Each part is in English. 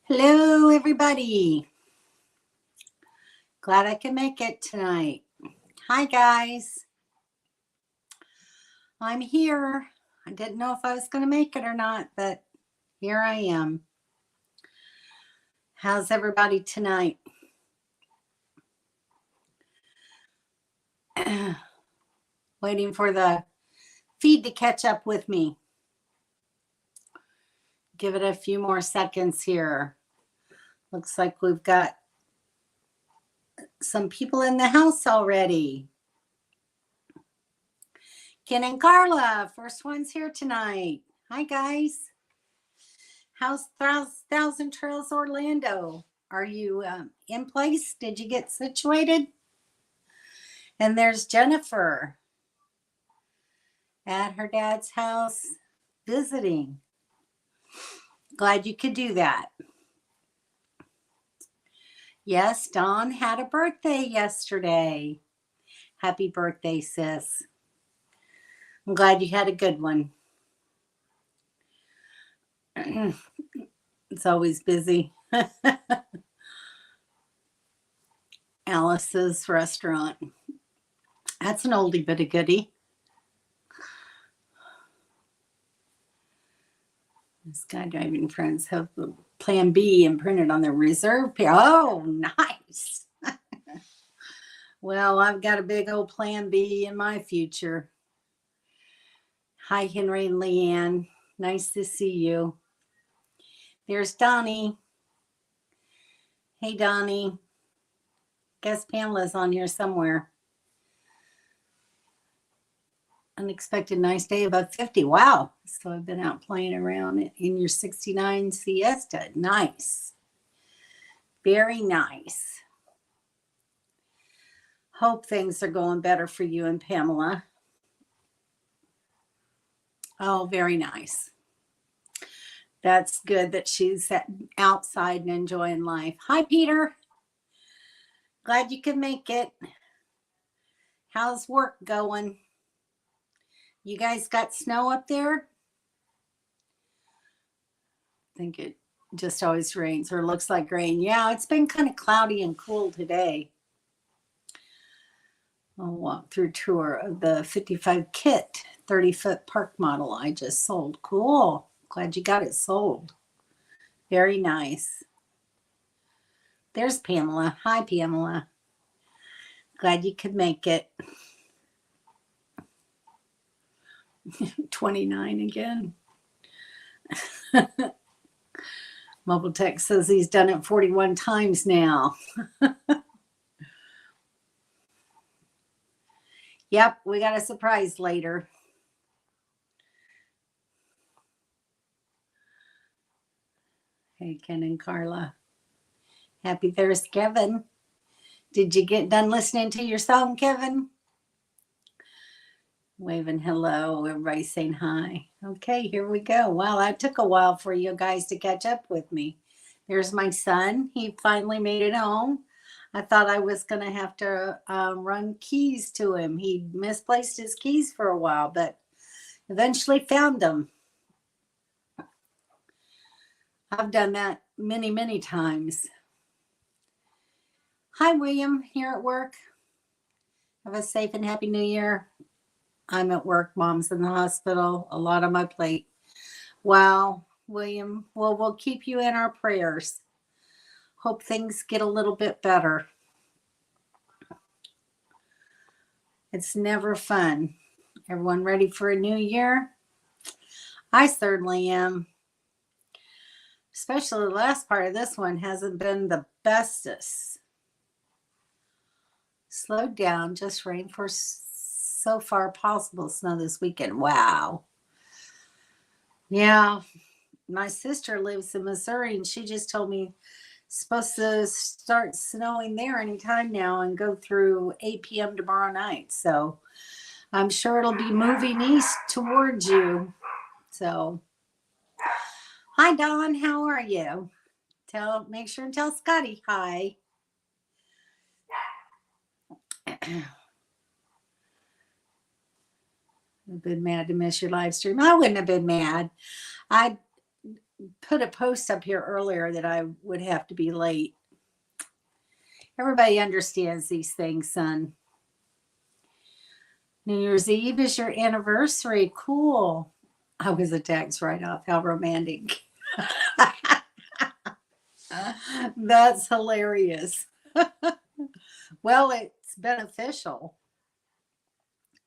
Hello, everybody. Glad I can make it tonight. Hi, guys. I'm here. I didn't know if I was going to make it or not, but here I am. How's everybody tonight? Waiting for the feed to catch up with me. Give it a few more seconds here. Looks like we've got some people in the house already. Ken and Carla, first ones here tonight. Hi, guys. How's Thousand Trails Orlando? Are you in place? Did you get situated? And there's Jennifer at her dad's house visiting. Glad you could do that. Yes, Dawn had a birthday yesterday. Happy birthday, sis. I'm glad you had a good one. It's always busy. Alice's restaurant. That's an oldie but a goodie. Skydiving friends have the Plan B imprinted on their reserve pair. Oh, nice. Well, I've got a big old Plan B in my future. Hi, Henry and Leanne. Nice to see you. There's Donnie. Hey, Donnie. Guess Pamela's on here somewhere. Unexpected nice day above 50. Wow. So I've been out playing around in your 69 Siesta. Nice. Very nice. Hope things are going better for you and Pamela. Oh, very nice. That's good that she's outside and enjoying life. Hi, Peter. Glad you could make it. How's work going? You guys got snow up there? I think it just always rains or looks like rain. Yeah, it's been kind of cloudy and cool today. I'll walk through tour of the 55 Kit 30-foot park model I just sold. Cool. Glad you got it sold. Very nice. There's Pamela. Hi, Pamela. Glad you could make it. 29 again. Mobile Tech says he's done it 41 times now. Yep, we got a surprise later. Hey, Ken and Carla. Happy Thursday, Kevin. Did you get done listening to your song, Kevin? Waving hello, everybody saying hi. Okay, here we go. Wow, that took a while for you guys to catch up with me. There's my son. He finally made it home. I thought I was going to have to run keys to him. He misplaced his keys for a while, but eventually found them. I've done that many, many times. Hi, William, here at work. Have a safe and happy new year. I'm at work. Mom's in the hospital. A lot on my plate. Wow, William. Well, we'll keep you in our prayers. Hope things get a little bit better. It's never fun. Everyone ready for a new year? I certainly am. Especially the last part of this one hasn't been the bestest. Slowed down, just rain for so far possible snow this weekend. Wow. Yeah, my sister lives in Missouri and she just told me it's supposed to start snowing there anytime now and go through 8 p.m. tomorrow night. So I'm sure it'll be moving east towards you. So, hi, Dawn. How are you? Make sure and tell Scotty hi. I've been mad to miss your live stream. I wouldn't have been mad. put a post up here earlier that I would have to be late. Everybody understands these things, son. New Year's Eve is your anniversary. Cool. I was a tax write-off. How romantic. That's hilarious. Well, it's beneficial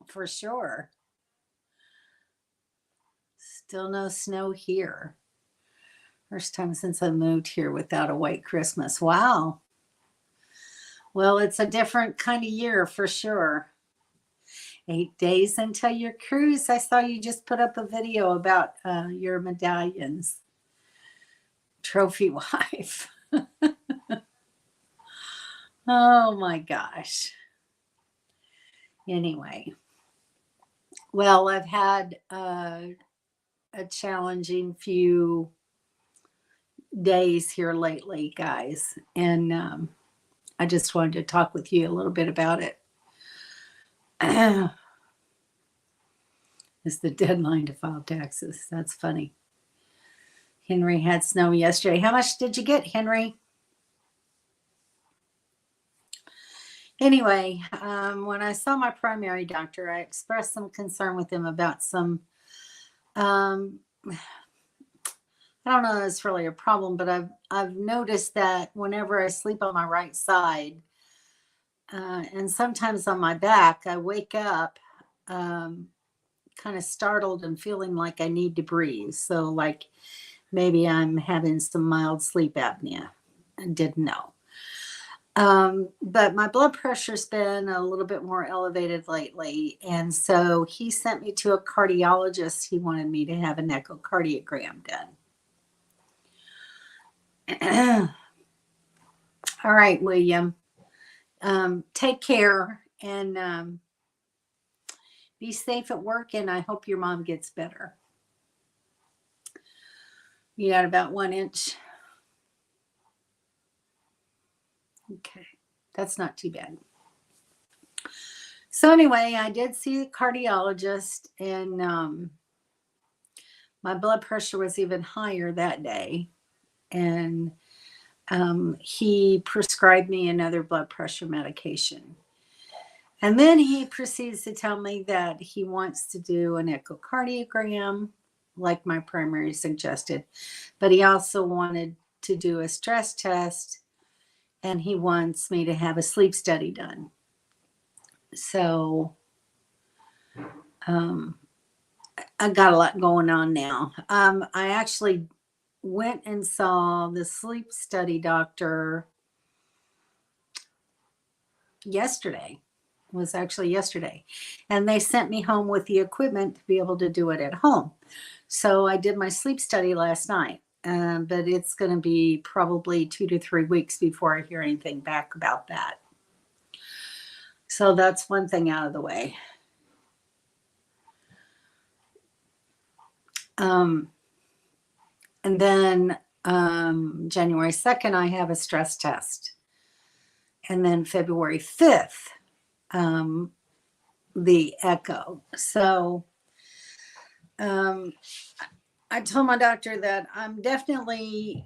for sure. Still no snow here. First time since I moved here without a white Christmas. Wow. Well, it's a different kind of year for sure. 8 days until your cruise. I saw you just put up a video about your medallions. Trophy wife. Oh my gosh. Anyway. Well, I've had a challenging few days here lately, guys. And I just wanted to talk with you a little bit about it. It's the deadline to file taxes. That's funny. Henry had snow yesterday. How much did you get, Henry? Anyway, when I saw my primary doctor, I expressed some concern with him about some, I don't know if it's really a problem, but I've noticed that whenever I sleep on my right side, and sometimes on my back, I wake up kind of startled and feeling like I need to breathe. So like maybe I'm having some mild sleep apnea. I didn't know. But my blood pressure's been a little bit more elevated lately. And so he sent me to a cardiologist. He wanted me to have an echocardiogram done. All right, William. Take care and be safe at work, and I hope your mom gets better. You got about 1 inch. Okay, that's not too bad. So anyway, I did see a cardiologist, and my blood pressure was even higher that day. And he prescribed me another blood pressure medication. And then he proceeds to tell me that he wants to do an echocardiogram, like my primary suggested, but he also wanted to do a stress test, and he wants me to have a sleep study done. So I got a lot going on now. I actually went and saw the sleep study doctor yesterday. It was actually yesterday. And they sent me home with the equipment to be able to do it at home. So I did my sleep study last night, but it's going to be probably 2 to 3 weeks before I hear anything back about that. So that's one thing out of the way. And then January 2nd, I have a stress test. And then February 5th, the echo. So I told my doctor that I'm definitely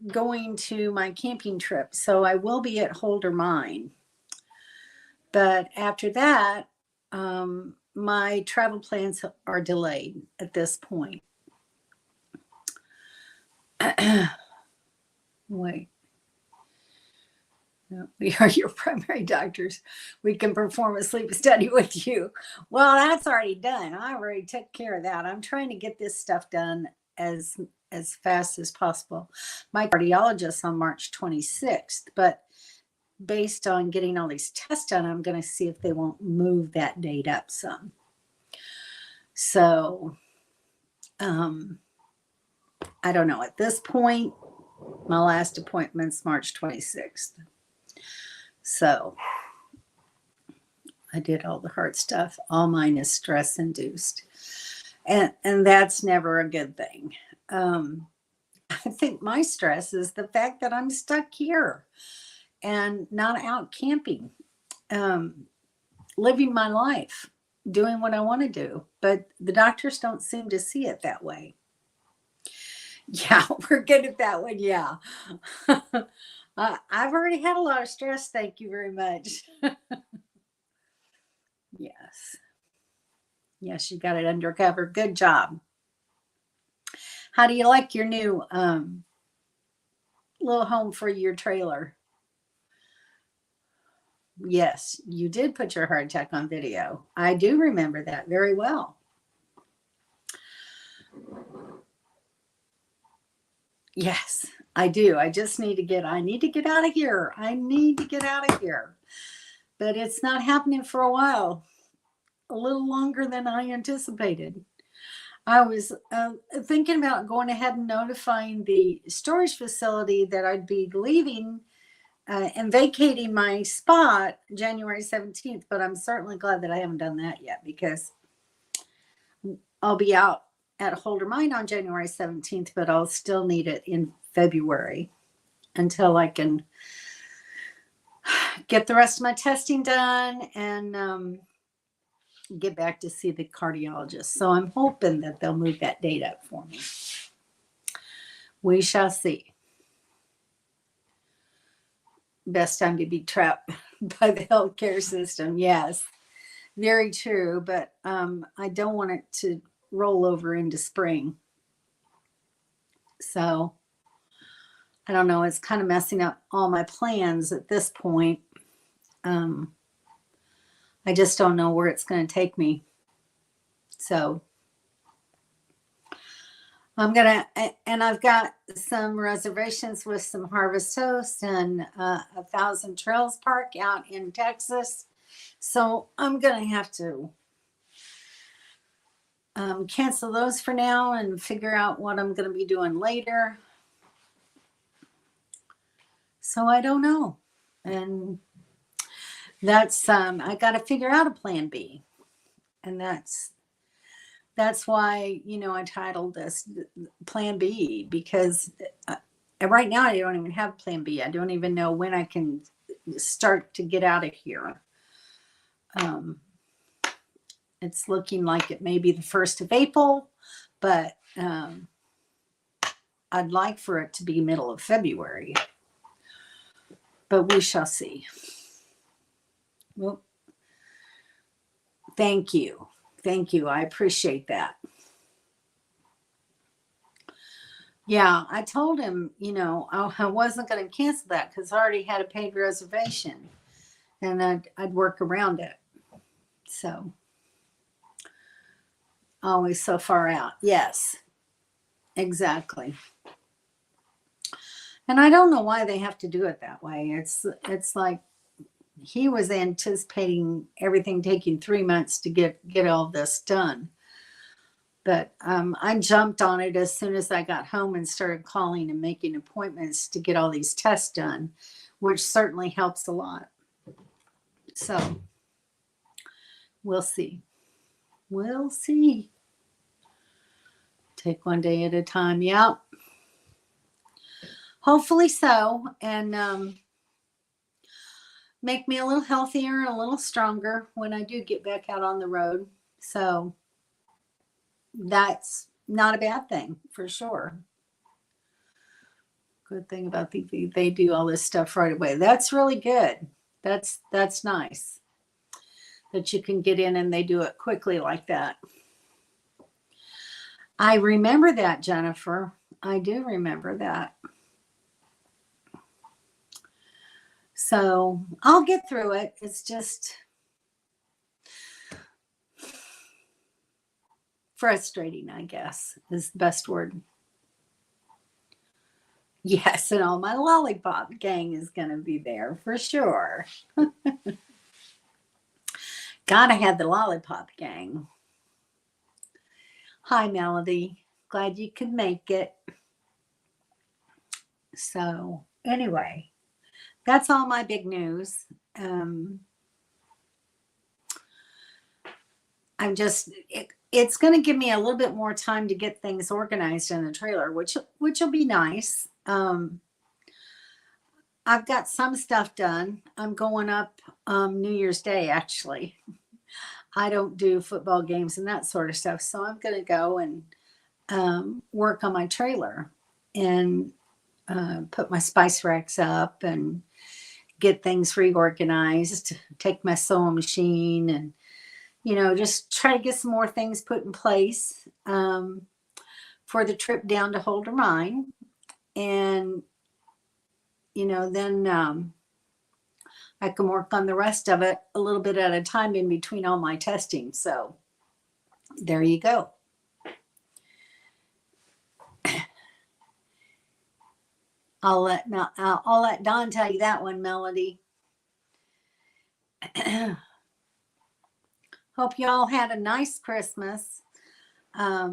going to my camping trip. So I will be at Holder Mine. But after that, my travel plans are delayed at this point. Wait. No, we are your primary doctors. We can perform a sleep study with you. Well, that's already done. I already took care of that. I'm trying to get this stuff done as fast as possible. My cardiologist on March 26th, but based on getting all these tests done, I'm going to see if they won't move that date up some. So, I don't know. At this point, my last appointment's March 26th. So I did all the hard stuff. All mine is stress induced. And that's never a good thing. I think my stress is the fact that I'm stuck here and not out camping, living my life, doing what I want to do. But the doctors don't seem to see it that way. Yeah, we're good at that one. Yeah. I've already had a lot of stress. Thank you very much. Yes. Yes, you got it under cover. Good job. How do you like your new little home for your trailer? Yes, you did put your heart attack on video. I do remember that very well. Yes, I do. I need to get out of here. I need to get out of here. But it's not happening for a while, a little longer than I anticipated. I was thinking about going ahead and notifying the storage facility that I'd be leaving and vacating my spot January 17th, but I'm certainly glad that I haven't done that yet because I'll be out at Holder Mine on January 17th, but I'll still need it in February until I can get the rest of my testing done and get back to see the cardiologist. So I'm hoping that they'll move that date up for me. We shall see. Best time to be trapped by the healthcare system. Yes, very true. But I don't want it to roll over into spring. So I don't know. It's kind of messing up all my plans at this point. I just don't know where it's going to take me. So I've got some reservations with some Harvest Toast and 1,000 Trails Park out in Texas. So I'm going to have to cancel those for now and figure out what I'm going to be doing later. So I don't know. And that's, I got to figure out a plan B. And that's why, I titled this Plan B, because right now I don't even have Plan B. I don't even know when I can start to get out of here. It's looking like it may be the 1st of April, but I'd like for it to be middle of February. But we shall see. Well, thank you. Thank you. I appreciate that. Yeah, I told him, I wasn't going to cancel that because I already had a paid reservation and I'd work around it. So, always so far out. Yes, exactly. And I don't know why they have to do it that way. It's like he was anticipating everything taking 3 months to get all this done. But I jumped on it as soon as I got home and started calling and making appointments to get all these tests done, which certainly helps a lot. So we'll see. We'll see. Take one day at a time. Yeah. Hopefully so. And make me a little healthier and a little stronger when I do get back out on the road. So that's not a bad thing for sure. Good thing about they do all this stuff right away. That's really good. That's nice that you can get in and they do it quickly like that. I remember that, Jennifer. I do remember that. So I'll get through it. It's just frustrating, I guess, is the best word. Yes, and all my lollipop gang is going to be there for sure. Gotta have the lollipop gang. Hi, Melody. Glad you could make it. So, anyway, that's all my big news. I'm just, it's going to give me a little bit more time to get things organized in the trailer, which will be nice. I've got some stuff done. I'm going up New Year's Day, actually. I don't do football games and that sort of stuff. So I'm going to go and work on my trailer. and put my spice racks up and get things reorganized, take my sewing machine and, just try to get some more things put in place for the trip down to Holder Mine. And, then I can work on the rest of it a little bit at a time in between all my testing. So there you go. I'll let Don tell you that one, Melody. Hope y'all had a nice Christmas. I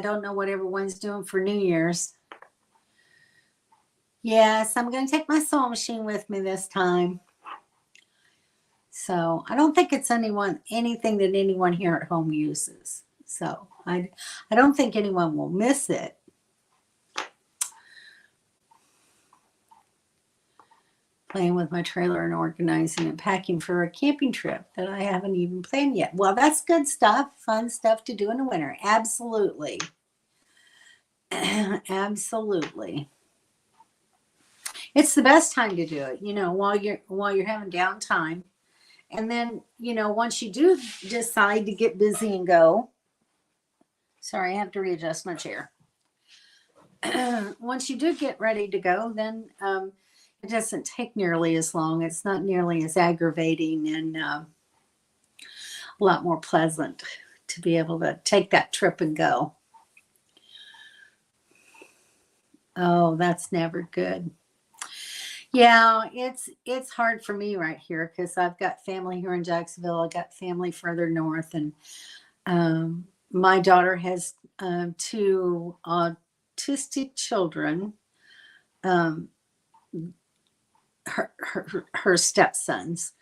don't know what everyone's doing for New Year's. Yes, I'm going to take my sewing machine with me this time. So I don't think it's anything that anyone here at home uses. So I don't think anyone will miss it. Playing with my trailer and organizing and packing for a camping trip that I haven't even planned yet. Well, that's good stuff. Fun stuff to do in the winter. Absolutely. Absolutely. It's the best time to do it, while you're having downtime. And then, once you do decide to get busy and go, sorry, I have to readjust my chair. Once you do get ready to go, then it doesn't take nearly as long. It's not nearly as aggravating and a lot more pleasant to be able to take that trip and go. Oh, that's never good. Yeah, it's hard for me right here because I've got family here in Jacksonville. I got family further north, and my daughter has 2 autistic children. Her stepsons.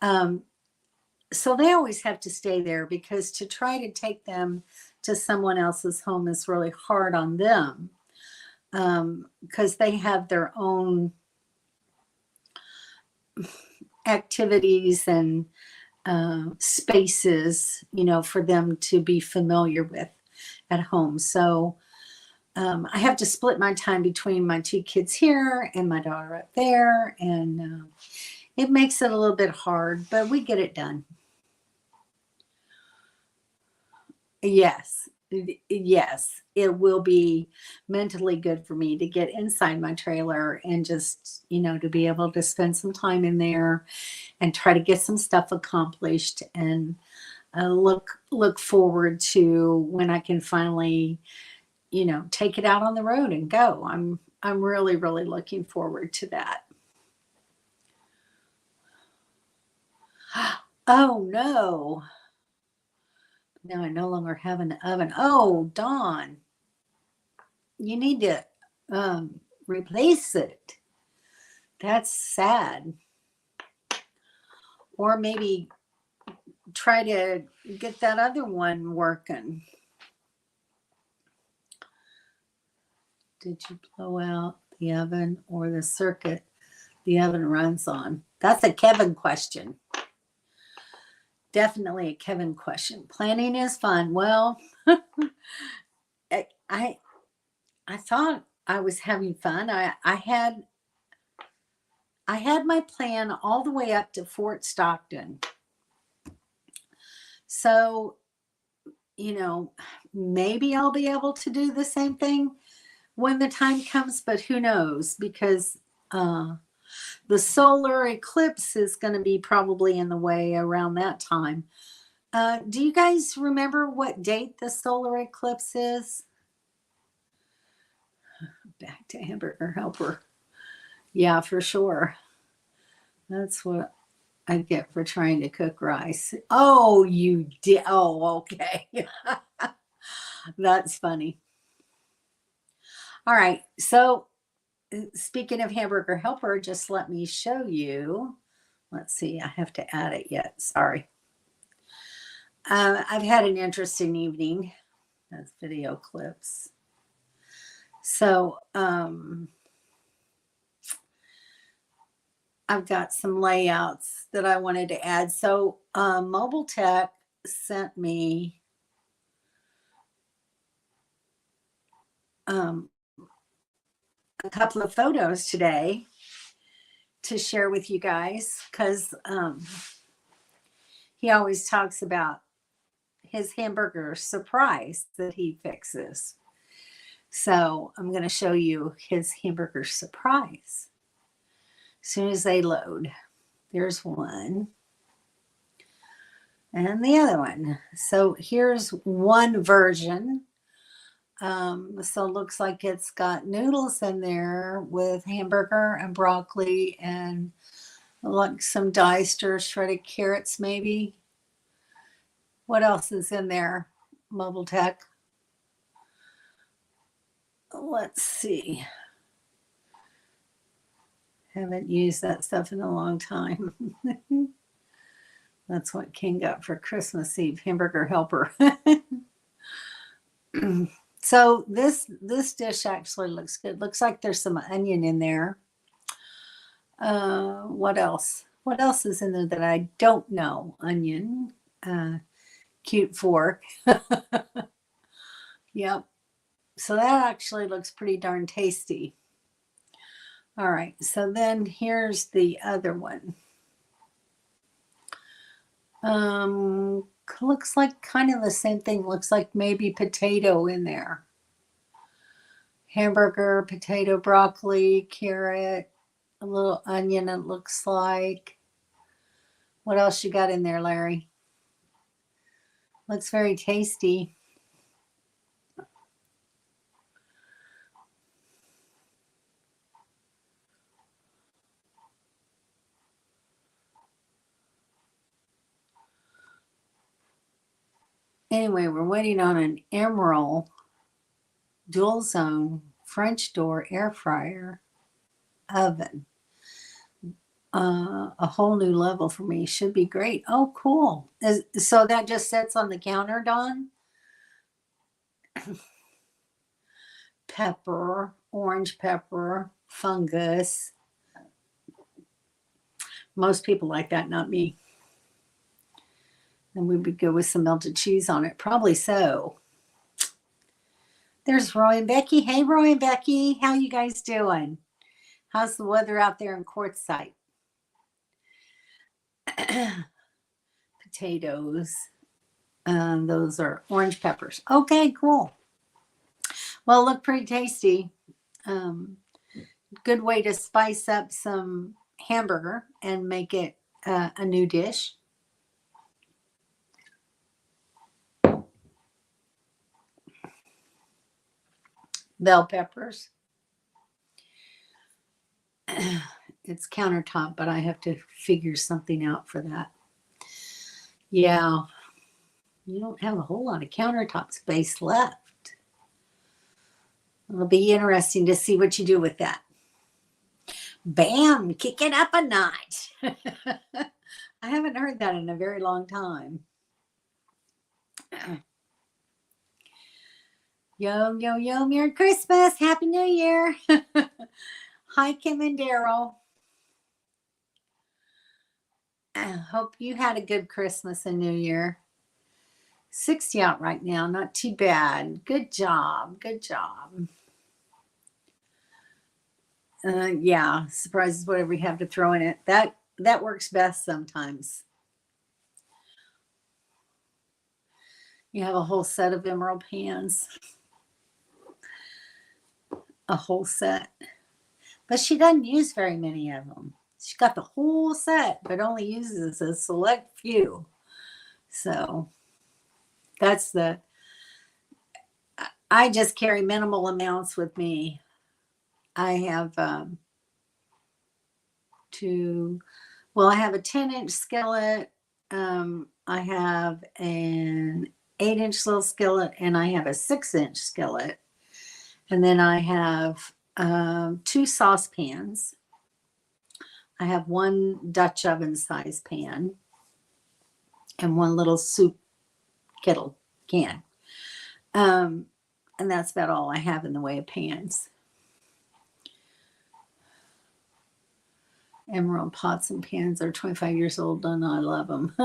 So they always have to stay there because to try to take them to someone else's home is really hard on them because they have their own activities and spaces, for them to be familiar with at home. So I have to split my time between my 2 kids here and my daughter up there. And it makes it a little bit hard, but we get it done. Yes. Yes. It will be mentally good for me to get inside my trailer and just, to be able to spend some time in there and try to get some stuff accomplished and look forward to when I can finally take it out on the road and go. I'm really, really looking forward to that. Oh no. Now I no longer have an oven. Oh, Dawn, you need to replace it. That's sad. Or maybe try to get that other one working. Did you blow out the oven or the circuit the oven runs on? That's a Kevin question. Definitely a Kevin question. Planning is fun. Well, I thought I was having fun. I had my plan all the way up to Fort Stockton. So, maybe I'll be able to do the same thing when the time comes, but who knows? Because the solar eclipse is going to be probably in the way around that time. Do you guys remember what date the solar eclipse is? Back to Hamburger Helper. Yeah, for sure. That's what I get for trying to cook rice. Oh, you did. Oh, okay. That's funny. All right. So speaking of Hamburger Helper, just let me show you. Let's see. I have to add it yet. Sorry. I've had an interesting evening. That's video clips. So I've got some layouts that I wanted to add. So Mobile Tech sent me a couple of photos today to share with you guys because he always talks about his hamburger surprise that he fixes. So I'm going to show you his hamburger surprise as soon as they load. There's one and the other one. So here's one version. So it looks like it's got noodles in there with hamburger and broccoli and like some diced or shredded carrots maybe. What else is in there? Mobile Tech. Let's see. Haven't used that stuff in a long time. That's what King got for Christmas Eve, hamburger helper. So this dish actually looks good. Looks like there's some onion in there. What else? What else is in there that I don't know? Onion. Cute fork. Yep. So that actually looks pretty darn tasty. All right. So then here's the other one. Looks like kind of the same thing. Looks like maybe potato in there. Hamburger, potato, broccoli, carrot, a little onion, it looks like. What else you got in there, Larry? Looks very tasty. Anyway, we're waiting on an Emeril dual zone French door air fryer oven. A whole new level for me. Should be great. Oh, cool. So that just sits on the counter, Dawn? Pepper, orange pepper, fungus. Most people like that, not me. And we would go with some melted cheese on it. Probably so. There's Roy and Becky. Hey, Roy and Becky. How you guys doing? How's the weather out there in Quartzsite? Potatoes. Those are orange peppers. Okay, cool. Well, look pretty tasty. Good way to spice up some hamburger and make it a new dish. Bell peppers. It's countertop, but I have to figure something out for that. Yeah, you don't have a whole lot of countertop space left. It'll be interesting to see what you do with that. Bam, kick it up a notch. I haven't heard that in a very long time. Yo, yo, yo, Merry Christmas. Happy New Year. Hi, Kim and Daryl. I hope you had a good Christmas and New Year. 60 out right now. Not too bad. Good job. Good job. Yeah, surprises, whatever we have to throw in it. That works best sometimes. You have a whole set of Emeril pans. A whole set. But she doesn't use very many of them. She got the whole set, but only uses a select few. So that's I just carry minimal amounts with me. I have I have a 10-inch skillet. I have an 8-inch little skillet, and I have a 6-inch skillet. And then I have 2 saucepans. I have 1 Dutch oven size pan and 1 little soup kettle can. And that's about all I have in the way of pans. Emeril pots and pans are 25 years old, and I love them.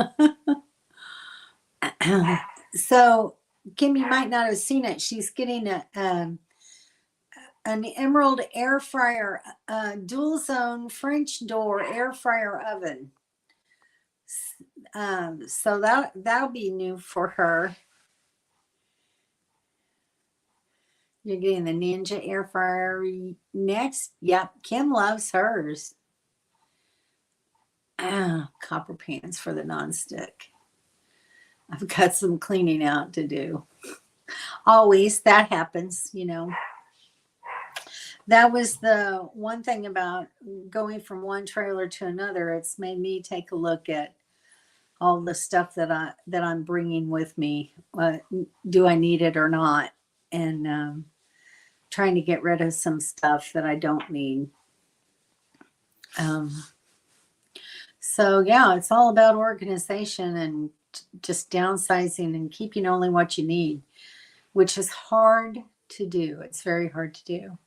So Kim, you might not have seen it. She's getting a an Emerald air fryer, dual zone French door air fryer oven. So that'll be new for her. You're getting the Ninja air fryer next. Yep, Kim loves hers. Copper pans for the nonstick. I've got some cleaning out to do. Always, that happens, you know. That was the one thing about going from one trailer to another. It's made me take a look at all the stuff that I'm bringing with me. Do I need it or not? And trying to get rid of some stuff that I don't need. So yeah, it's all about organization and just downsizing and keeping only what you need, which is hard to do. It's very hard to do.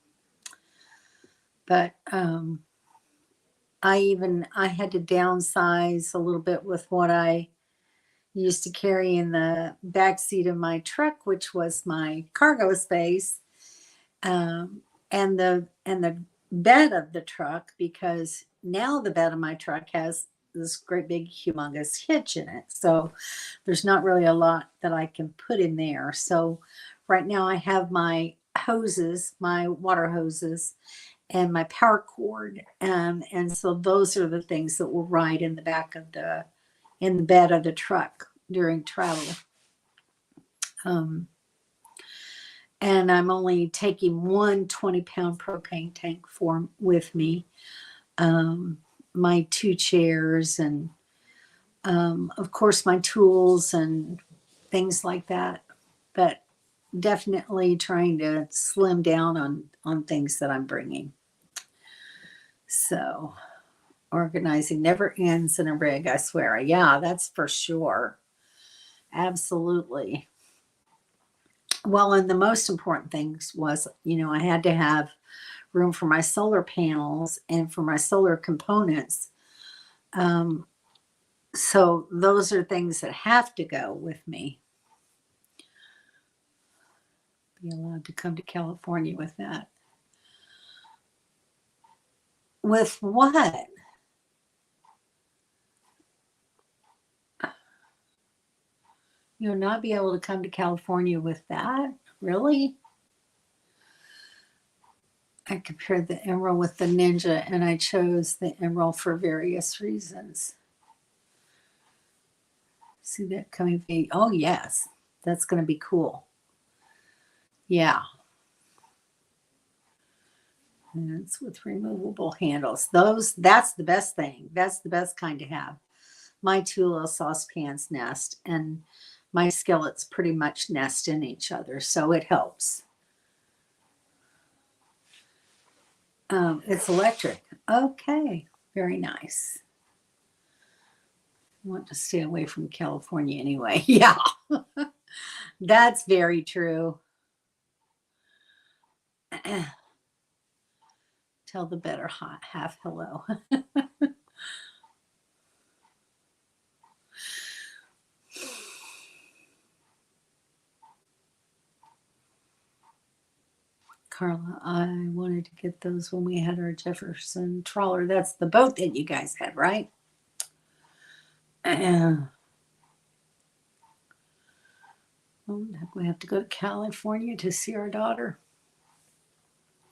But I had to downsize a little bit with what I used to carry in the back seat of my truck, which was my cargo space, and the bed of the truck, because now the bed of my truck has this great big humongous hitch in it. So there's not really a lot that I can put in there. So right now I have my hoses, my water hoses, and my power cord. And so those are the things that will ride in the back of in the bed of the truck during travel. And I'm only taking one 20-pound propane tank with me, my 2 chairs, and of course my tools and things like that. But definitely trying to slim down on things that I'm bringing. So organizing never ends in a rig, I swear. Yeah, that's for sure. Absolutely. Well, and the most important things was, I had to have room for my solar panels and for my solar components. So those are things that have to go with me. Be allowed to come to California with that. With what? You'll not be able to come to California with that? Really? I compared the Emerald with the Ninja, and I chose the Emerald for various reasons. See that coming? Oh, yes. That's going to be cool. Yeah. And it's with removable handles. That's the best thing. That's the best kind to have. My 2 little saucepans nest, and my skillets pretty much nest in each other, so it helps. It's electric. Okay, very nice. I want to stay away from California anyway. Yeah, that's very true. Tell the better half hello. Carla, I wanted to get those when we had our Jefferson trawler. That's the boat that you guys had, right? We have to go to California to see our daughter.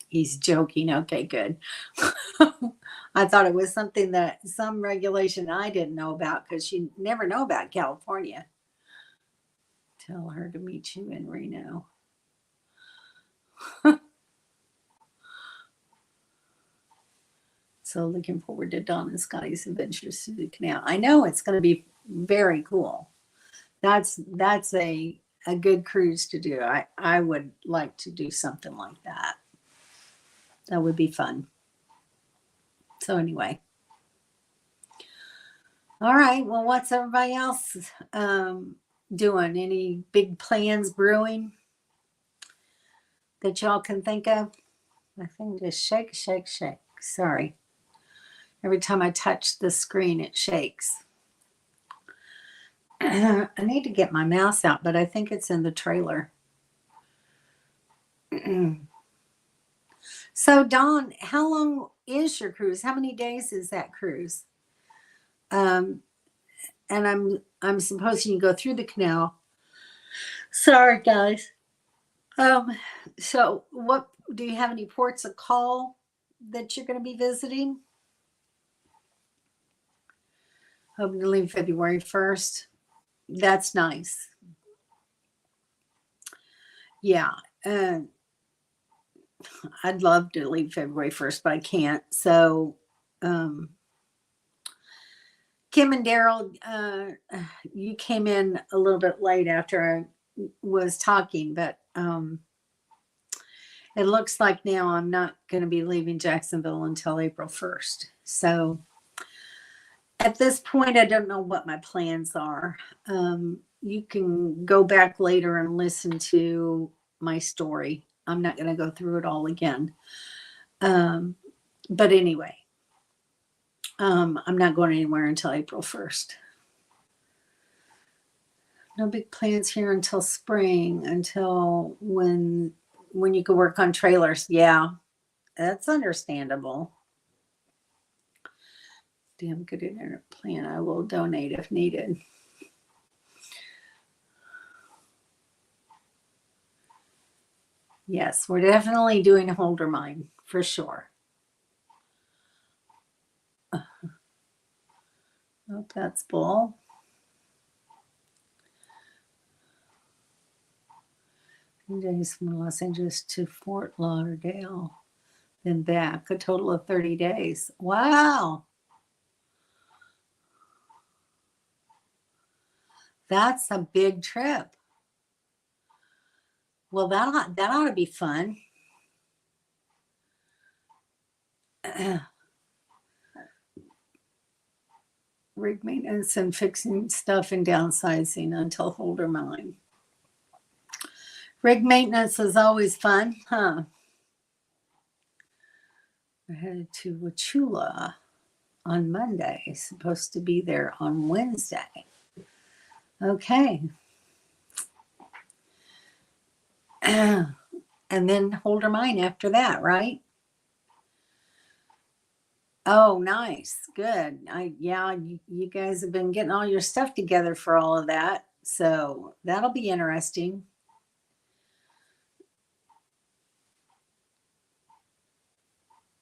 He's joking. Okay, good. I thought it was some regulation I didn't know about, because you never know about California. Tell her to meet you in Reno. So looking forward to Don and Scotty's adventures through the canal. I know it's going to be very cool. That's a good cruise to do. I would like to do something like that. That would be fun. So anyway. All right. Well, what's everybody else doing? Any big plans brewing that y'all can think of? My thing just shake, shake, shake. Sorry. Every time I touch the screen, it shakes. I need to get my mouse out, but I think it's in the trailer. So Dawn, how long is your cruise? How many days is that cruise? Um, and I'm supposing you go through the canal. Sorry, guys. Um, so what do you have any ports of call that you're going to be visiting? Hoping to leave February 1st. That's nice. Yeah. I'd love to leave February 1st, but I can't. So, Kim and Daryl, you came in a little bit late after I was talking, but it looks like now I'm not going to be leaving Jacksonville until April 1st. So at this point, I don't know what my plans are. You can go back later and listen to my story. I'm not going to go through it all again. But anyway, I'm not going anywhere until April 1st. No big plans here until spring, until when you can work on trailers. Yeah, that's understandable. Damn good internet plan. I will donate if needed. Yes, we're definitely doing Holder Mine for sure. Oh, that's bull. Days from Los Angeles to Fort Lauderdale, then back, a total of 30 days. Wow. That's a big trip. Well, that ought to be fun. Rig maintenance and fixing stuff and downsizing until Holder Mine. Rig maintenance is always fun, huh? We're headed to Wauchula on Monday. Supposed to be there on Wednesday. Okay. And then Holder Mine after that, right? Oh, nice. Good. You guys have been getting all your stuff together for all of that. So that'll be interesting.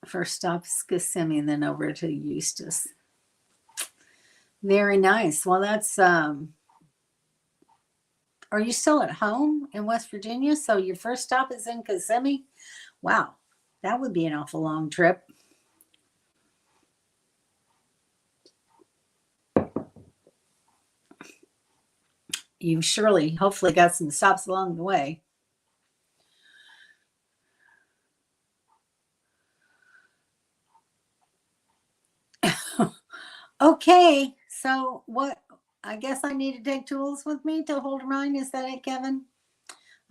First stop is Kissimmee and then over to Eustis. Very nice. Well, that's are you still at home in West Virginia? So your first stop is in Kissimmee? Wow. That would be an awful long trip. You surely, hopefully, got some stops along the way. Okay, so what? I guess I need to take tools with me to Holder Mine. Is that it, Kevin?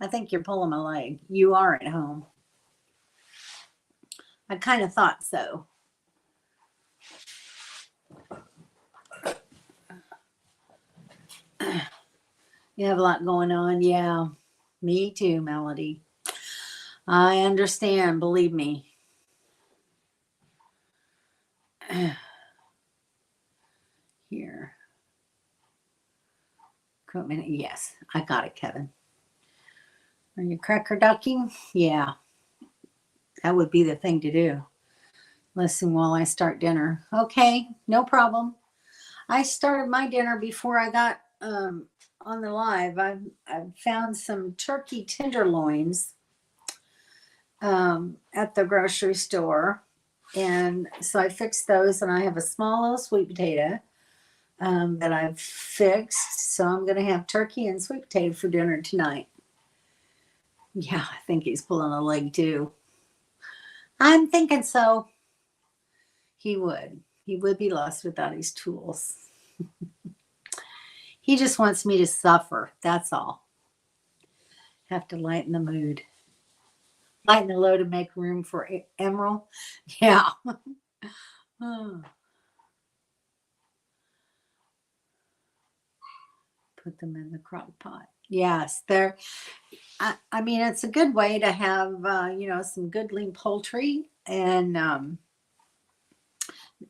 I think you're pulling my leg. You are at home. I kind of thought so. You have a lot going on. Yeah, me too, Melody. I understand. Believe me. Here. Equipment. Yes, I got it, Kevin. Are you cracker ducking? Yeah, that would be the thing to do. Listen while I start dinner. Okay, no problem. I started my dinner before I got on the live. I've found some turkey tenderloins at the grocery store. And so I fixed those, and I have a small little sweet potato that I've fixed. So I'm going to have turkey and sweet potato for dinner tonight. Yeah, I think he's pulling a leg too. I'm thinking so. He would. He would be lost without his tools. He just wants me to suffer. That's all. Have to lighten the mood. Lighten the load to make room for Emerald. Yeah. Put them in the crock pot. Yes, I mean, it's a good way to have, some good lean poultry, and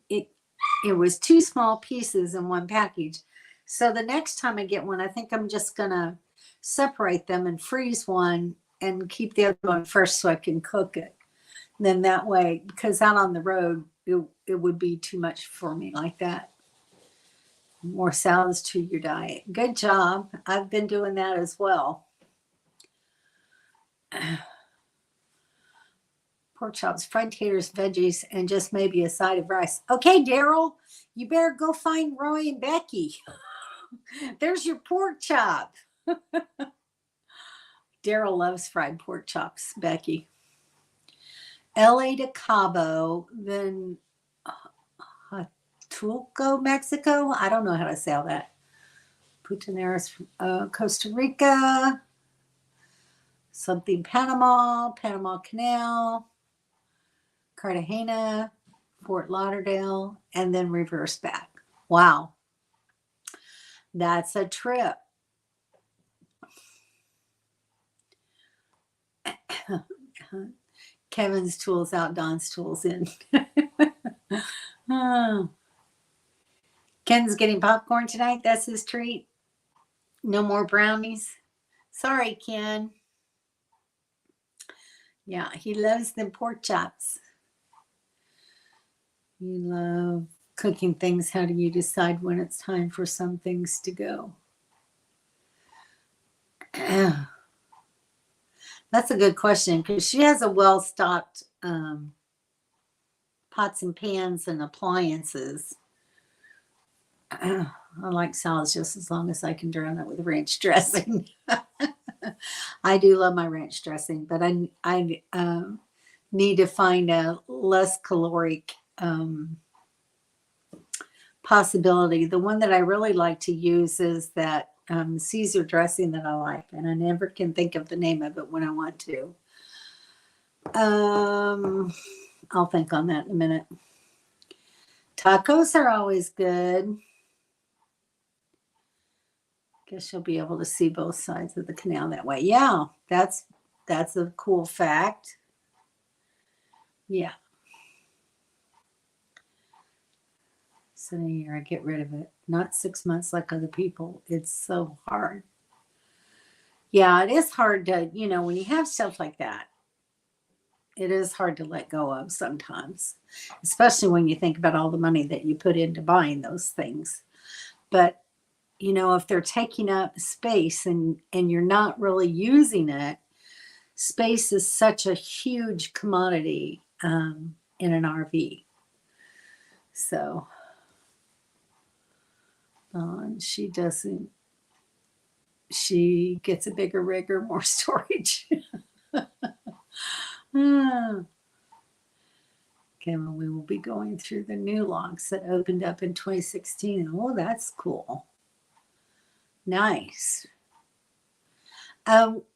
it it was two small pieces in one package. So the next time I get one, I think I'm just gonna separate them and freeze one and keep the other one first so I can cook it. Then that way, because out on the road, it would be too much for me like that. More salads to your diet. Good job. I've been doing that as well. Pork chops, fried taters, veggies, and just maybe a side of rice. Okay, Daryl, you better go find Roy and Becky. There's your pork chop. Daryl loves fried pork chops, Becky. LA to Cabo, then Tulco, Mexico. I don't know how to say all that. Putaneras, Costa Rica, something Panama, Panama Canal, Cartagena, Fort Lauderdale, and then reverse back. Wow. That's a trip. Kevin's tools out, Don's tools in. Oh. Ken's getting popcorn tonight. That's his treat. No more brownies. Sorry, Ken. Yeah, he loves them pork chops. You love cooking things. How do you decide when it's time for some things to go? That's a good question because she has a well-stocked pots and pans and appliances. I like salads just as long as I can drown it with ranch dressing. I do love my ranch dressing, but I need to find a less caloric possibility. The one that I really like to use is that Caesar dressing that I like, and I never can think of the name of it when I want to. I'll think on that in a minute. Tacos are always good. Guess you'll be able to see both sides of the canal that way. Yeah, that's a cool fact. Yeah. Sitting here, I get rid of it. Not 6 months like other people. It's so hard. Yeah, it is hard to, when you have stuff like that, it is hard to let go of sometimes, especially when you think about all the money that you put into buying those things. But, if they're taking up space and you're not really using it, space is such a huge commodity in an RV. So, she doesn't. She gets a bigger rig or more storage. Kevin, we will be going through the new locks that opened up in 2016. Oh, that's cool. Nice.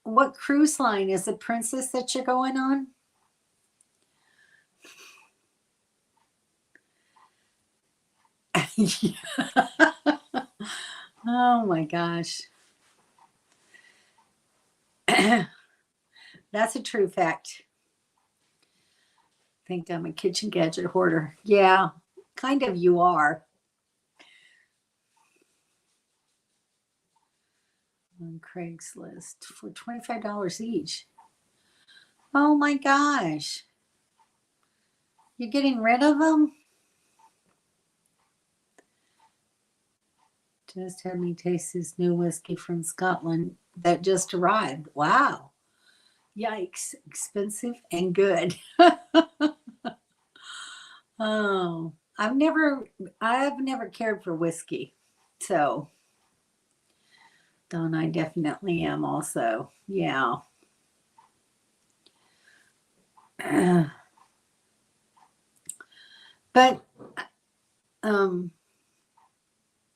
What cruise line is it, Princess, that you're going on? Oh my gosh. That's a true fact. I think I'm a kitchen gadget hoarder. Yeah, kind of you are. On Craigslist for $25 each. Oh my gosh. You're getting rid of them? Just had me taste this new whiskey from Scotland that just arrived. Wow. Yikes. Expensive and good. Oh, I've never cared for whiskey. So, Don, I definitely am also. Yeah. But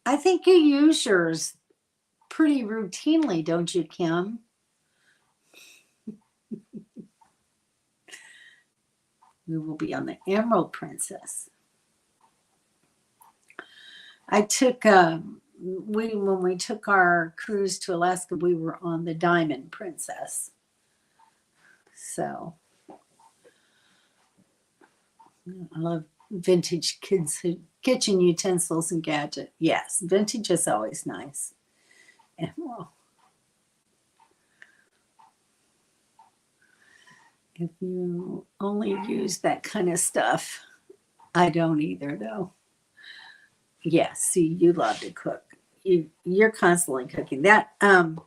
I think you use yours pretty routinely, don't you, Kim? We will be on the Emerald Princess. I took when we took our cruise to Alaska, we were on the Diamond Princess. So I love vintage kitchen utensils and gadget. Yes, vintage is always nice. And well, if you only use that kind of stuff, I don't either though. Yeah, see, you love to cook. You're constantly cooking. That oh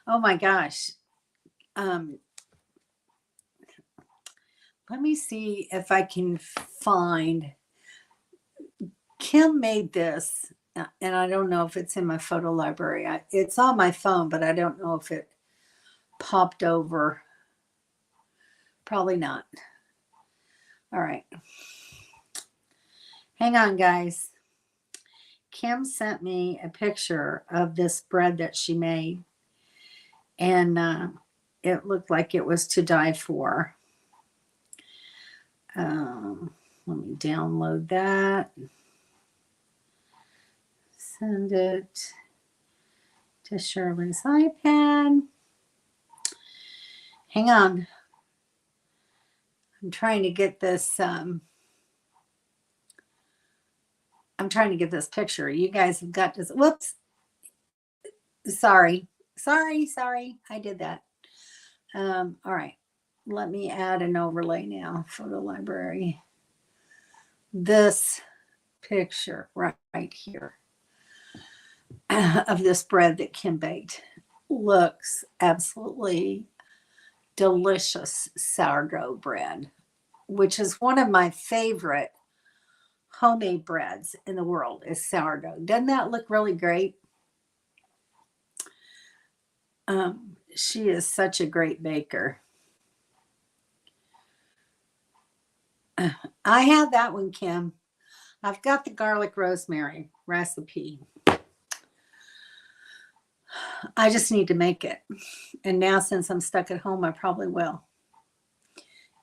my gosh. Let me see if I can find. Kim made this, and I don't know if it's in my photo library. It's on my phone, but I don't know if it popped over. Probably not. All right. Hang on, guys. Kim sent me a picture of this bread that she made, and it looked like it was to die for. Let me download that. Send it to Sherlin's iPad. Hang on. I'm trying to get this. I'm trying to get this picture. You guys have got this. Whoops. Sorry. I did that. All right. Let me add an overlay now. Photo library. This picture right here of this bread that Kim baked looks absolutely delicious. Sourdough bread, which is one of my favorite homemade breads in the world, is sourdough. Doesn't that look really great? She is such a great baker. I have that one, Kim. I've got the garlic rosemary recipe. I just need to make it. And now since I'm stuck at home, I probably will.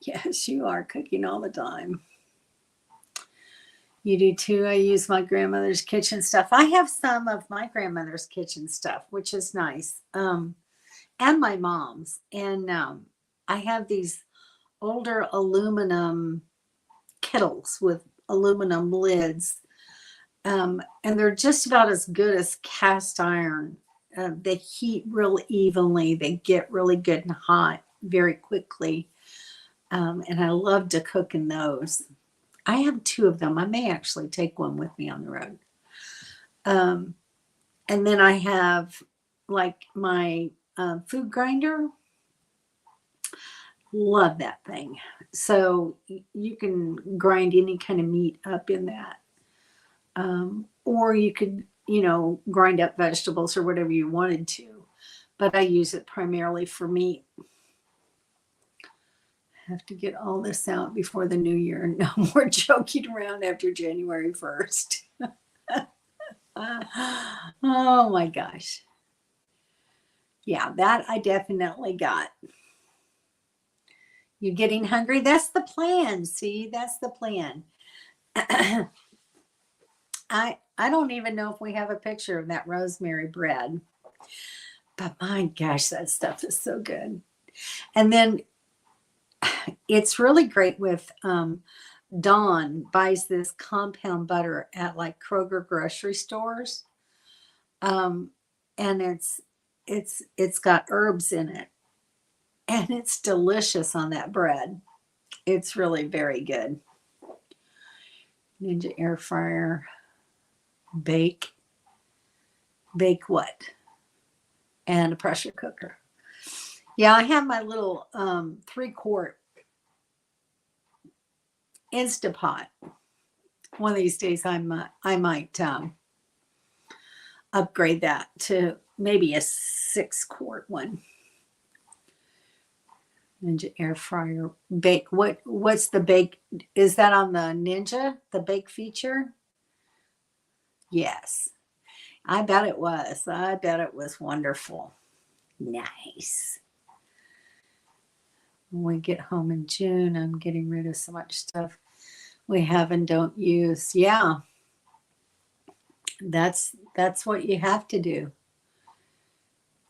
Yes, you are cooking all the time. You do too. I use my grandmother's kitchen stuff. I have some of my grandmother's kitchen stuff, which is nice. And my mom's. And I have these older aluminum kettles with aluminum lids. And they're just about as good as cast iron. They heat real evenly. They get really good and hot very quickly. And I love to cook in those. I have two of them. I may actually take one with me on the road. And then I have like my food grinder. Love that thing. So you can grind any kind of meat up in that. Or you could, grind up vegetables or whatever you wanted to. But I use it primarily for meat. Have to get all this out before the new year. No more joking around after January 1st. Oh my gosh. Yeah, that I definitely got. You getting hungry? That's the plan. See, that's the plan. I don't even know if we have a picture of that rosemary bread. But my gosh, that stuff is so good. And then it's really great with Dawn buys this compound butter at like Kroger grocery stores. And it's got herbs in it. And it's delicious on that bread. It's really very good. Ninja air fryer. Bake what? And a pressure cooker. Yeah, I have my little 3-quart Instapot. One of these days I might upgrade that to maybe a 6-quart one. Ninja air fryer. Bake. What's the bake? Is that on the Ninja, the bake feature? Yes. I bet it was. I bet it was wonderful. Nice. When we get home in June, I'm getting rid of so much stuff we have and don't use. Yeah. That's what you have to do.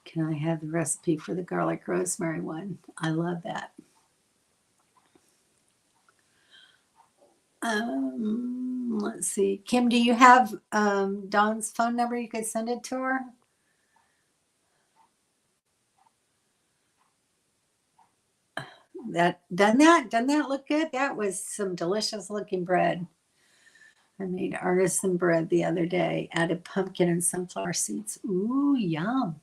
Can I have the recipe for the garlic rosemary one? I love that. Let's see. Kim, do you have Dawn's phone number? You could send it to her. Doesn't that look good? That was some delicious looking bread. I made artisan bread the other day. Added pumpkin and sunflower seeds. Ooh, yum.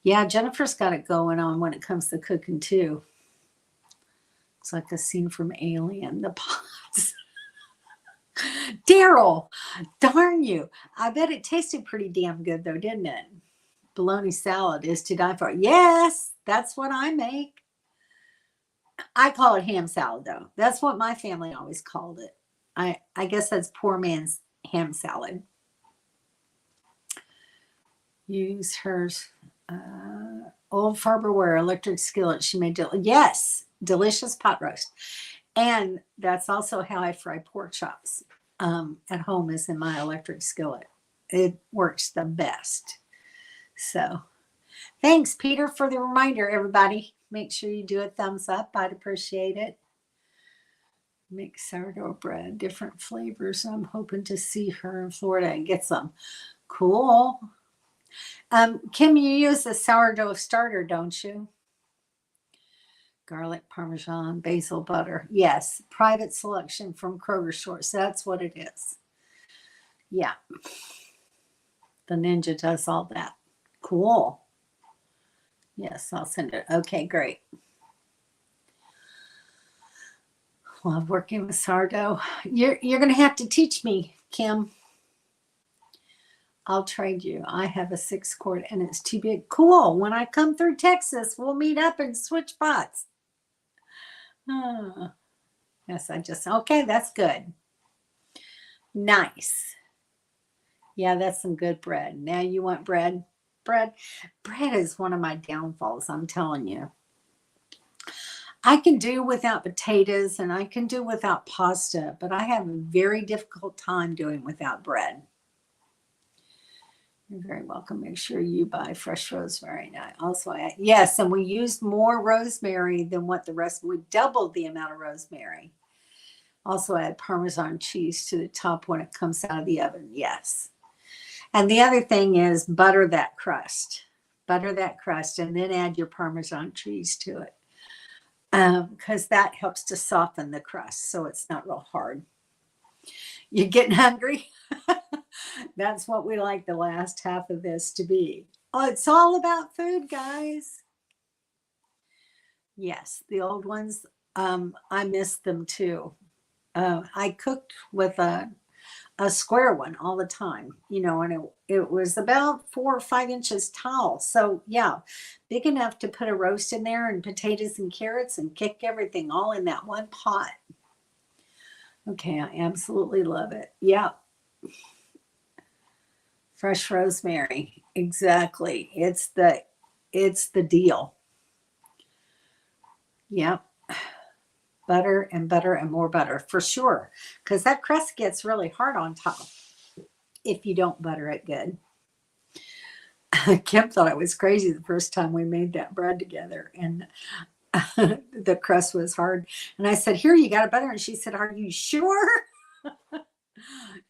Yeah, Jennifer's got it going on when it comes to cooking too. It's like a scene from Alien. The pots. Daryl, darn you. I bet it tasted pretty damn good though, didn't it? Bologna salad is to die for. Yes, that's what I make. I call it ham salad though. That's what my family always called it. I guess that's poor man's ham salad. Use her old Farberware electric skillet. She made yes, delicious pot roast. And that's also how I fry pork chops at home, is in my electric skillet. It works the best. So thanks, Peter, for the reminder, everybody. Make sure you do a thumbs up. I'd appreciate it. Mix sourdough bread, different flavors. I'm hoping to see her in Florida and get some. Cool. Kim, you use the sourdough starter, don't you? Garlic, Parmesan, basil, butter. Yes, private selection from Kroger stores. That's what it is. Yeah. The Ninja does all that. Cool. Yes, I'll send it. Okay, great. Love working with sourdough. You're going to have to teach me, Kim. I'll trade you. I have a 6-quart and it's too big. Cool. When I come through Texas, we'll meet up and switch pots. Yes, okay, that's good. Nice. Yeah, that's some good bread. Now you want bread? Bread is one of my downfalls, I'm telling you. I can do without potatoes and I can do without pasta, but I have a very difficult time doing without bread. You're very welcome. Make sure you buy fresh rosemary. Now, also, yes, and we used more rosemary than what the rest. We doubled the amount of rosemary. Also, add Parmesan cheese to the top when it comes out of the oven. Yes. And the other thing is butter that crust. Butter that crust, and then add your Parmesan cheese to it, because that helps to soften the crust, so it's not real hard. You're getting hungry? That's what we like the last half of this to be. Oh, it's all about food, guys. Yes, the old ones, I miss them too. I cooked with a square one all the time, and it was about 4 or 5 inches tall. So yeah, big enough to put a roast in there and potatoes and carrots and kick everything all in that one pot. Okay, I absolutely love it. Yeah. Fresh rosemary. Exactly. It's the deal. Yep. Butter and more butter for sure. Because that crust gets really hard on top if you don't butter it good. Kim thought I was crazy the first time we made that bread together, and the crust was hard. And I said, "Here, you got a butter." And she said, "Are you sure?"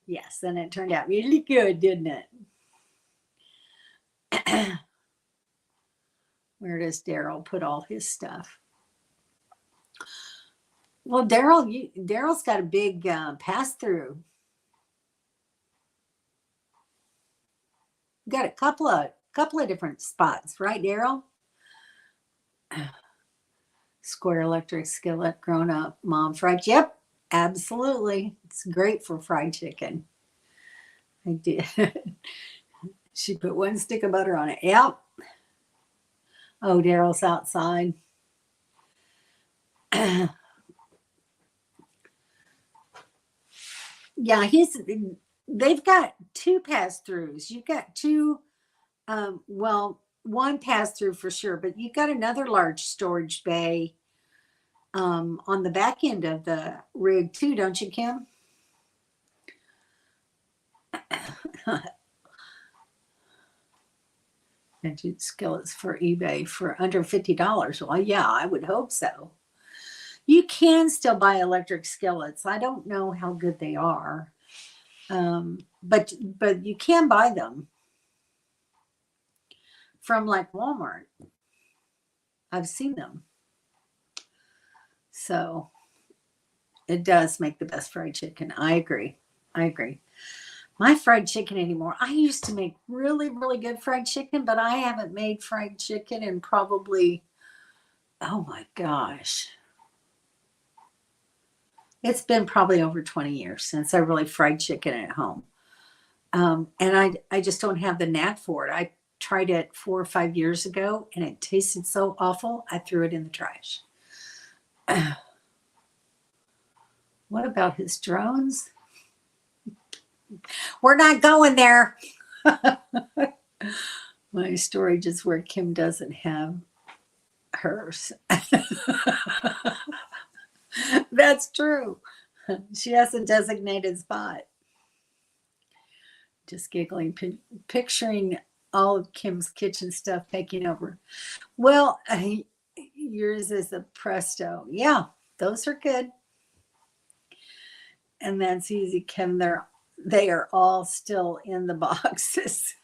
Yes, and it turned out really good, didn't it? Where does Daryl put all his stuff? Well, Daryl's got a big pass through. Got a couple of different spots, right, Daryl? Square electric skillet, grown up, mom fried. Yep, absolutely. It's great for fried chicken. I did. She put 1 stick of butter on it. Yep. Oh, Daryl's outside. Yeah, they've got 2 pass-throughs. You've got 2, well, 1 pass-through for sure, but you've got another large storage bay on the back end of the rig too, don't you, Kim? Vintage skillets for eBay for under $50. Well, yeah, I would hope so. You can still buy electric skillets. I don't know how good they are, but you can buy them from like Walmart. I've seen them. So it does make the best fried chicken. I agree. My fried chicken anymore. I used to make really, really good fried chicken, but I haven't made fried chicken in probably, oh my gosh. It's been probably over 20 years since I really fried chicken at home. And I just don't have the knack for it. I tried it 4 or 5 years ago and it tasted so awful, I threw it in the trash. What about his drones? We're not going there. My storage is where Kim doesn't have hers. That's true. She has a designated spot. Just giggling, picturing all of Kim's kitchen stuff taking over. Well, yours is a Presto. Yeah, those are good. And that's easy, Kim. They are all still in the boxes.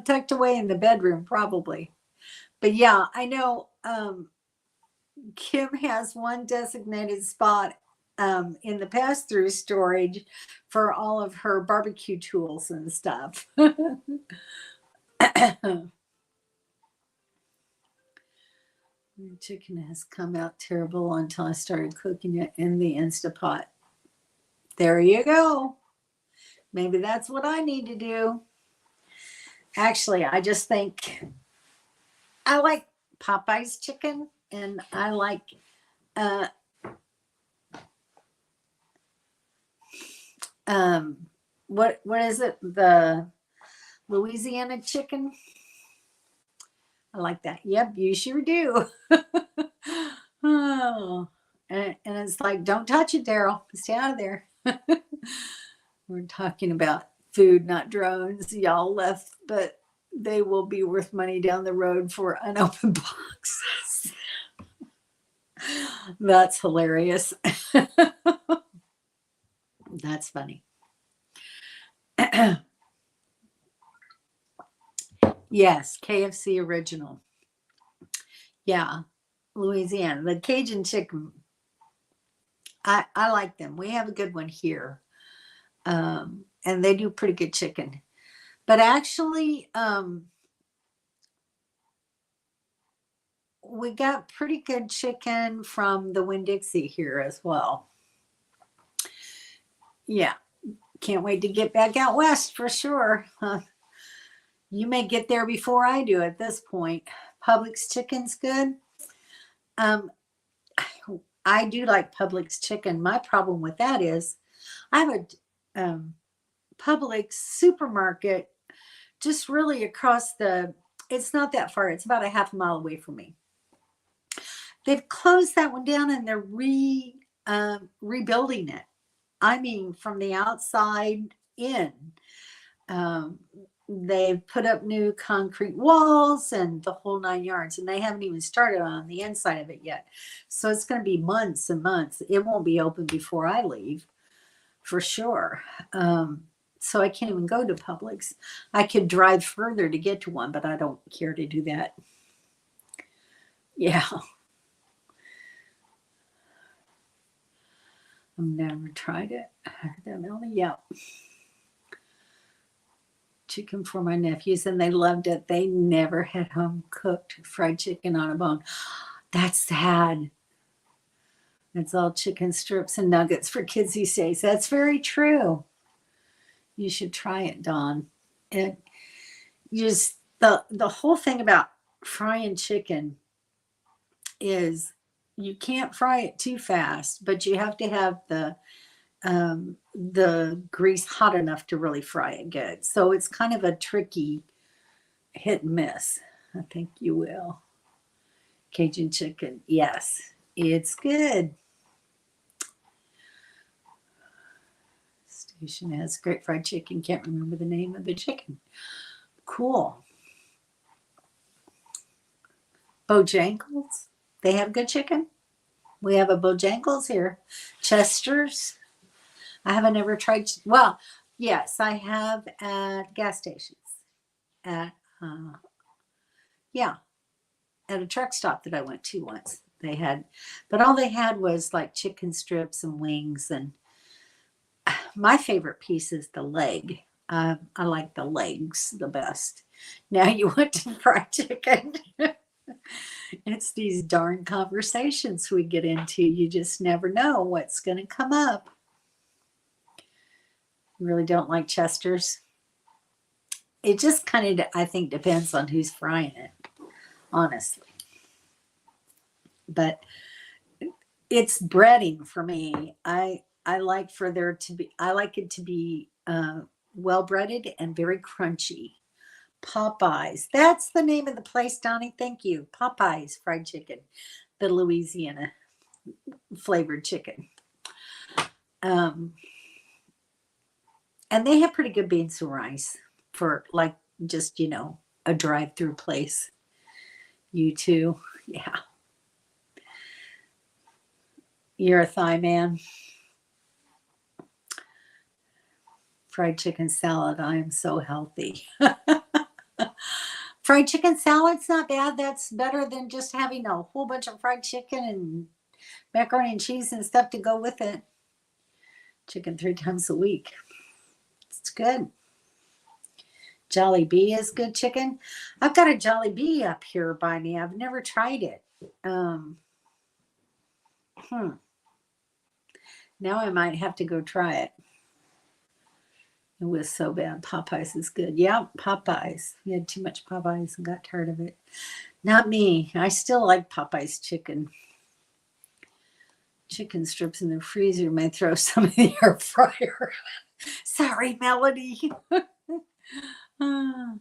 Tucked away in the bedroom, probably. But yeah, I know Kim has one designated spot in the pass-through storage for all of her barbecue tools and stuff. Chicken has come out terrible until I started cooking it in the Instapot. There you go. Maybe that's what I need to do. Actually, I just think I like Popeye's chicken, and I like what is it? The Louisiana chicken. I like that. Yep, you sure do. Oh, and it's like, don't touch it, Daryl. Stay out of there. We're talking about food, not drones. Y'all left, but they will be worth money down the road for unopened boxes. That's hilarious. That's funny. Yes, KFC original. Yeah, Louisiana. The Cajun chicken. I like them. We have a good one here. And they do pretty good chicken. But actually, we got pretty good chicken from the Winn-Dixie here as well. Yeah, can't wait to get back out west for sure. You may get there before I do at this point. Publix chicken's good. I do like Publix chicken. My problem with that is I have a Publix supermarket just really across it's not that far. It's about a half a mile away from me. They've closed that one down and they're rebuilding it. I mean, from the outside in. They've put up new concrete walls and the whole 9 yards, and they haven't even started on the inside of it yet. So it's going to be months and months. It won't be open before I leave, for sure. So I can't even go to Publix. I could drive further to get to one, but I don't care to do that. Yeah. I've never tried it. Yeah. Chicken for my nephews, and they loved it. They never had home cooked fried chicken on a bone. That's sad. It's all chicken strips and nuggets for kids these days. That's very true. You should try it, Dawn. It just the whole thing about frying chicken is you can't fry it too fast, but you have to have the grease hot enough to really fry it good. So it's kind of a tricky hit and miss. I think you will. Cajun chicken. Yes, it's good. Station has great fried chicken. Can't remember the name of the chicken. Cool. Bojangles. They have good chicken. We have a Bojangles here. Chester's. I haven't ever tried. Well, yes, I have at gas stations. At yeah, at a truck stop that I went to once. They had, but all they had was like chicken strips and wings. And my favorite piece is the leg. I like the legs the best. Now you want to fried chicken. It's these darn conversations we get into. You just never know what's going to come up. You really don't like Chester's? It just kind of, I think, depends on who's frying it, honestly. But it's breading for me. I like for there to be, I like it to be well breaded and very crunchy. Popeyes. That's the name of the place, Donnie. Thank you. Popeyes fried chicken, the Louisiana flavored chicken. And they have pretty good beans and rice for like just, a drive-through place. You too. Yeah. You're a thigh man. Fried chicken salad. I am so healthy. Fried chicken salad's not bad. That's better than just having a whole bunch of fried chicken and macaroni and cheese and stuff to go with it. Chicken 3 times a week. It's good. Jollibee is good chicken. I've got a Jollibee up here by me. I've never tried it. Now I might have to go try it. It was so bad. Popeyes is good. Yeah, Popeyes. We had too much Popeyes and got tired of it. Not me. I still like Popeyes chicken. Chicken strips in the freezer may throw some in the air fryer. Sorry, Melody. Kim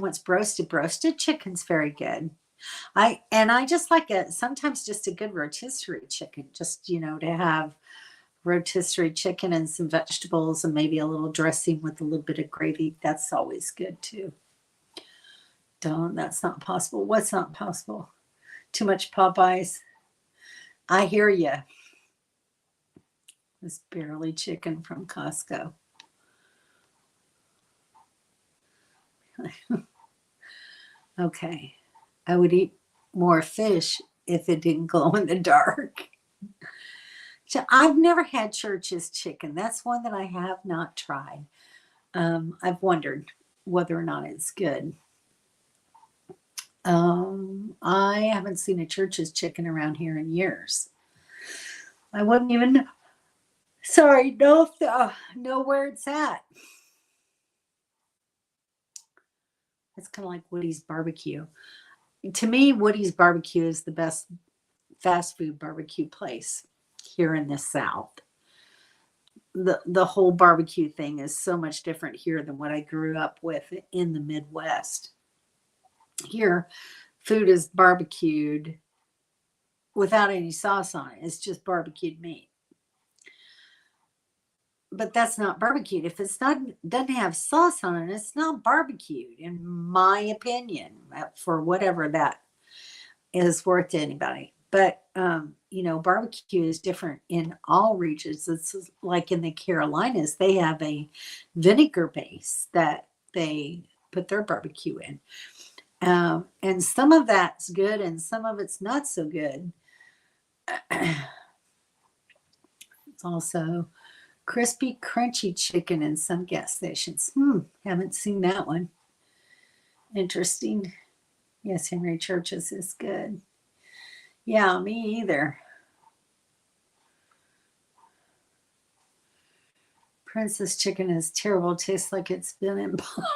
wants broasted. Broasted chicken's very good. I just like sometimes just a good rotisserie chicken, just to have rotisserie chicken and some vegetables and maybe a little dressing with a little bit of gravy. That's always good too. That's not possible. What's not possible? Too much Popeyes. I hear you. It's barely chicken from Costco. Okay. I would eat more fish if it didn't glow in the dark. So I've never had Church's chicken. That's one that I have not tried. I've wondered whether or not it's good. I haven't seen a Church's chicken around here in years. I wouldn't even know. Sorry, know where it's at. It's kind of like Woody's Barbecue. To me, Woody's Barbecue is the best fast food barbecue place here in the South. The whole barbecue thing is so much different here than what I grew up with in the Midwest. Here, food is barbecued without any sauce on it. It's just barbecued meat. But that's not barbecued. If doesn't have sauce on it, it's not barbecued, in my opinion, for whatever that is worth to anybody. But barbecue is different in all regions. It's like in the Carolinas, they have a vinegar base that they put their barbecue in. And some of that's good and some of it's not so good. It's also crispy, crunchy chicken in some gas stations. Haven't seen that one. Interesting. Yes, Henry Church's is good. Yeah, me either. Princess chicken is terrible. Tastes like it's been embalmed.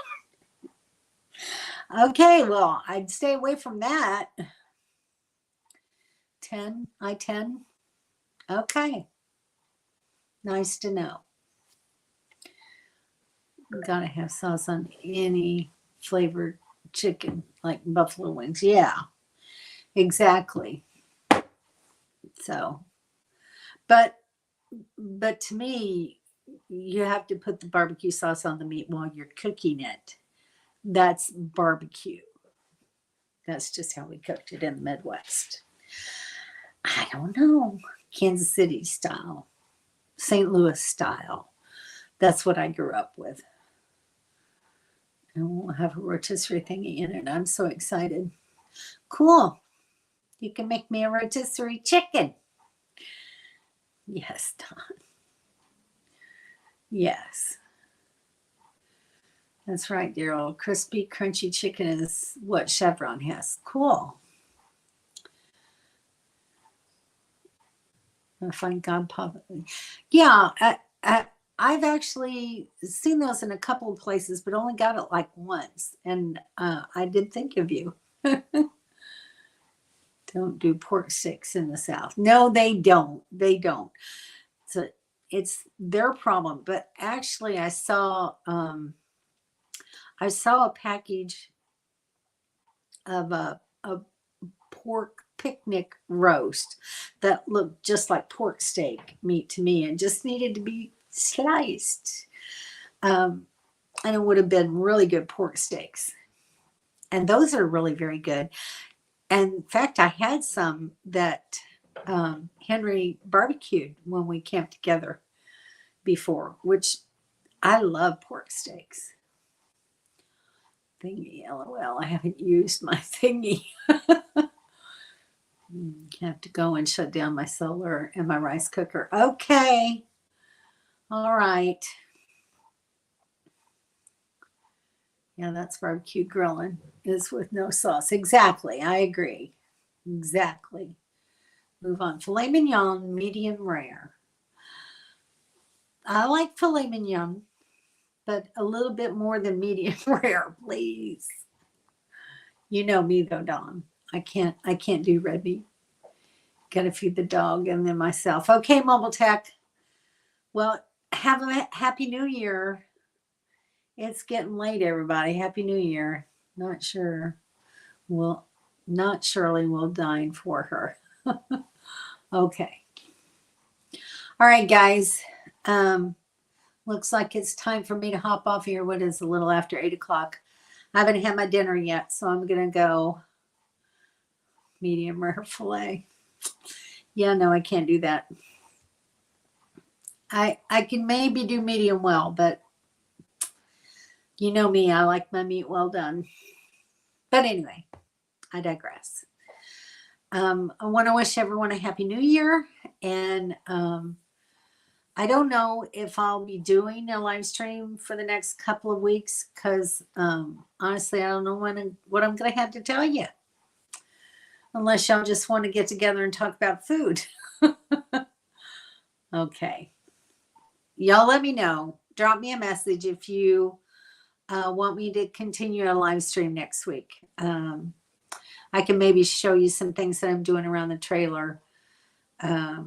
Okay, well, I'd stay away from that. 10, I-10. Okay. Nice to know. Gotta have sauce on any flavored chicken, like buffalo wings. Yeah, exactly. So, but to me, you have to put the barbecue sauce on the meat while you're cooking it. That's barbecue. That's just how we cooked it in the Midwest. I don't know. Kansas City style, St. Louis style. That's what I grew up with. And we'll have a rotisserie thingy in it. I'm so excited. Cool. You can make me a rotisserie chicken. Yes, Don. Yes. That's right, Daryl. Crispy, crunchy chicken is what Chevron has. Cool. I find God publicly. Yeah, I've actually seen those in a couple of places, but only got it like once. And I did think of you. Don't do pork sticks in the South. No, they don't. They don't. So it's their problem. But actually, I saw a package of a pork picnic roast that looked just like pork steak meat to me and just needed to be sliced. And it would have been really good pork steaks. And those are really very good. And in fact, I had some that Henry barbecued when we camped together before, which I love pork steaks. Thingy, LOL. I haven't used my thingy. Have to go and shut down my solar and my rice cooker. Okay. All right. Yeah, that's barbecue grilling is with no sauce. Exactly. I agree. Exactly. Move on. Filet mignon, medium rare. I like filet mignon, but a little bit more than medium rare, please. You know me though, Dawn. I can't do red meat. Got to feed the dog and then myself. Okay, Mobile Tech. Well, have a happy new year. It's getting late, everybody. Happy New Year. Not sure. Well, not Shirley will dine for her. Okay. All right, guys. Looks like it's time for me to hop off here. What is a little after 8 o'clock? I haven't had my dinner yet, so I'm going to go medium rare filet. Yeah, no, I can't do that. I can maybe do medium well, but you know me, I like my meat well done. But anyway, I digress. I want to wish everyone a happy new year. And I don't know if I'll be doing a live stream for the next couple of weeks because honestly, I don't know what I'm going to have to tell you. Unless y'all just want to get together and talk about food. Okay. Y'all let me know. Drop me a message if you want me to continue a live stream next week. I can maybe show you some things that I'm doing around the trailer. But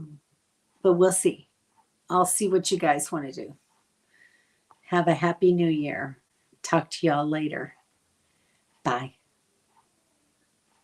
we'll see. I'll see what you guys want to do. Have a happy new year. Talk to y'all later. Bye.